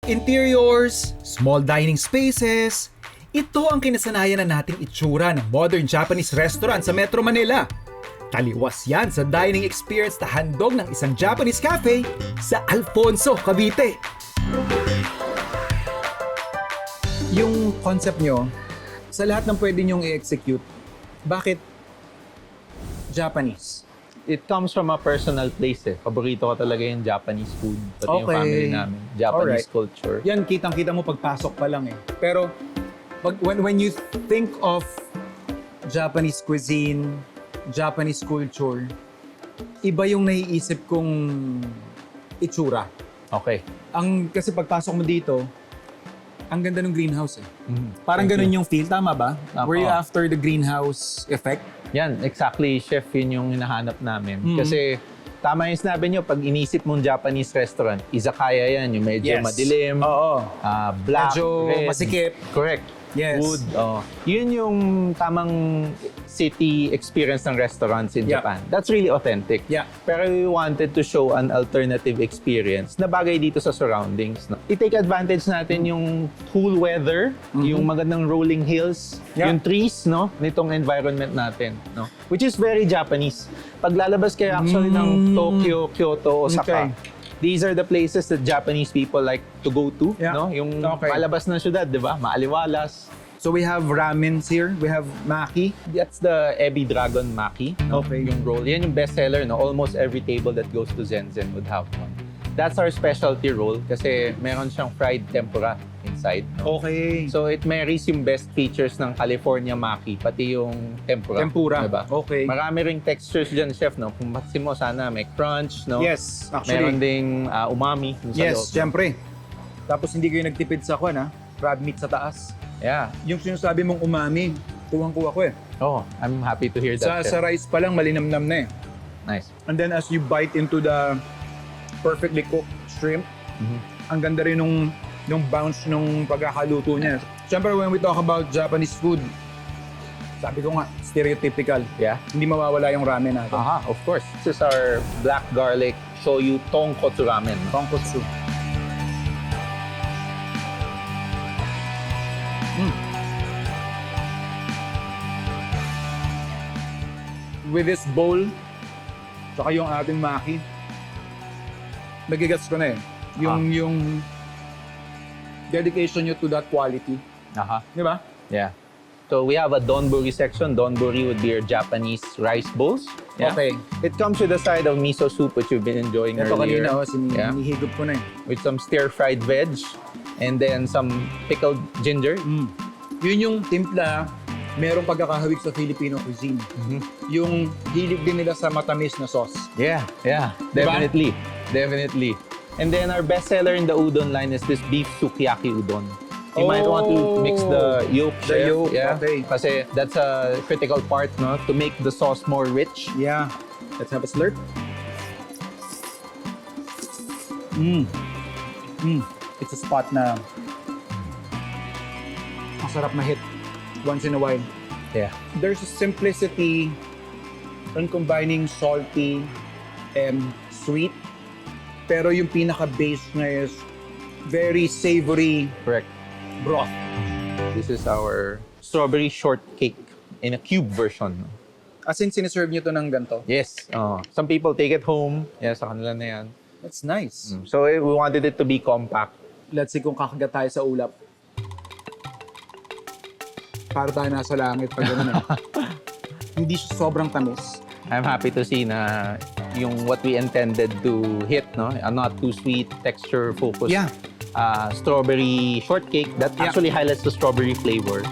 Interiors, small dining spaces. Ito ang kinasanayan na nating itsura ng modern Japanese restaurant sa Metro Manila. Taliwas yan sa dining experience na handog ng isang Japanese cafe sa Alfonso, Cavite. Yung concept nyo, sa lahat ng pwede nyong i-execute, bakit Japanese? It comes from a personal place eh. Paborito ko talaga yung Japanese food. Pati yung family namin. Japanese culture. Yan, kitang-kita mo pagpasok pa lang eh. Pero when you think of Japanese cuisine, Japanese culture, iba yung naiisip kong itsura. Okay. Kasi pagpasok mo dito, ang ganda ng greenhouse eh. Parang ganun yung feel, tama ba? Were you after the greenhouse effect? Yan, exactly, chef, yun yung hinahanap namin. Kasi tama yung sinabi nyo, pag inisip mong Japanese restaurant, izakaya yan, yung medyo madilim, black, medyo red, masikip. Correct. Yes. Wood. Yun yung tamang city experience ng restaurants in Japan. That's really authentic. Yeah. Pero we wanted to show an alternative experience na bagay dito sa surroundings. No? I-take advantage natin yung cool weather, yung magandang rolling hills, yung trees, no? Nitong environment natin. No? Which is very Japanese. Pag lalabas kayo actually ng Tokyo, Kyoto, Osaka, these are the places that Japanese people like to go to, no? Yung malabas ng syudad, 'di ba? Maaliwalas. So we have ramens here, we have maki. That's the Ebi Dragon Maki, no? Yung roll. Yan yung best seller, no? Almost every table that goes to Zen Zen would have one. That's our specialty roll kasi meron siyang fried tempura inside. No? Okay. So it marries yung best features ng California Maki, pati yung tempura. Tempura. Diba? Okay. Marami ring textures dyan, chef, no? Kung masin mo, sana may crunch, no? Yes, actually. Meron ding umami. Sa Yes, loob. syempre. Tapos hindi kayo nagtipid sa kwan, ha? Crab meat sa taas. Yeah. Yung sinasabi mong umami, tuwang-kuha ko eh. Oh, I'm happy to hear that. Sa rice pa lang, malinamnam na eh. Nice. And then as you bite into the perfectly cooked shrimp, ang ganda rin nung bounce nung pagkakaluto niya. Siyempre, when we talk about Japanese food, sabi ko nga, stereotypical. Yeah. Hindi mawawala yung ramen natin. Aha, of course. This is our black garlic shoyu tonkotsu ramen. Tonkotsu. With this bowl, saka yung ating maki, nagigets ko na eh. Yung dedication nyo to that quality. Aha. Di ba? Yeah. So we have a donburi section. Donburi would be your Japanese rice bowls. Yeah? Okay. It comes with a side of miso soup, which you've been enjoying Ito earlier. kanina, sinihigop ko na eh. With some stir-fried veg, and then some pickled ginger. Yun yung timpla, merong pagkakahawig sa Filipino cuisine. Yung hilig din nila sa matamis na sauce. Yeah, yeah. Diba? Definitely. Definitely. And then our best seller in the udon line is this beef sukiyaki udon. You might want to mix the yolk, The chef. yolk, Yeah. okay. Kasi that's a critical part, no? To make the sauce more rich. Yeah. Let's have a slurp. It's a spot na masarap na hit once in a while. Yeah. There's a simplicity in combining salty and sweet. Pero yung pinaka-base niya is very savory Correct. broth. This is our strawberry shortcake in a cube version. No? As in, siniserve nyo to ng ganito. Yes. Some people take it home. Yeah, sa kanila na yan. That's nice. So we wanted it to be compact. Let's see kung kakagat tayo sa ulap. Para tayo nasa langit pag gano'n eh. Hindi siya sobrang tamis. I'm happy to see na yung what we intended to hit, no? A not too sweet, texture focused. Yeah. Strawberry shortcake that actually highlights the strawberry flavor.